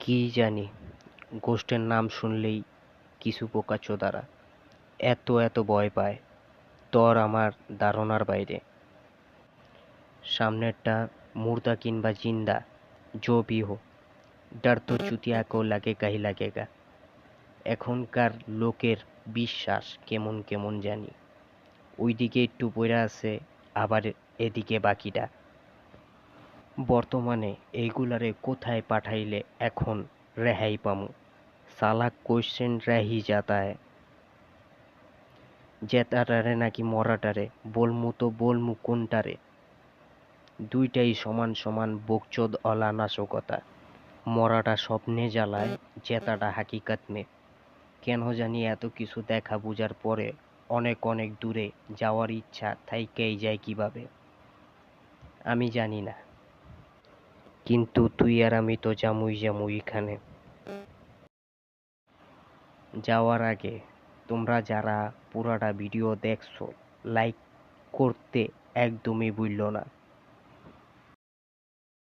কি জানি, গোষ্ঠের নাম শুনলেই কিছু বোকাচোদারা এত এত ভয় পায়, তর আমার ধারণার বাইরে। সামনেরটা মুর্দা কিংবা জিন্দা, जो भी हो, डर तो चुतिया को लगेगा ही लगेगा। এখনকার লোকের বিশ্বাস কেমন কেমন জানি, ওইদিকে একটু পইরা আছে, আবার এদিকে বাকিটা। বর্তমানে এইগুলারে কোথায় পাঠাইলে এখন রেহাই পামু? সালা কোয়েশ্চেন রেহি যাতায় জেতাটারে নাকি মরাটারে, বলমু তো বলমু কোনটারে? দুইটাই সমান সমান বোকচোদ অলা নাশকতা। মরাটা স্বপ্নে জ্বালায়, জেতাটা হাকিকাত মে। কেন জানি এত কিছু দেখা বুঝার পরে অনেক অনেক দূরে যাওয়ার ইচ্ছা থাইকাই যায় কিভাবে আমি জানি না, কিন্তু তুই আর আমি তো যামুই এখানে। যাওয়ার আগে তোমরা যারা পুরাটা ভিডিও দেখছো, লাইক করতে একদমই ভুললো না।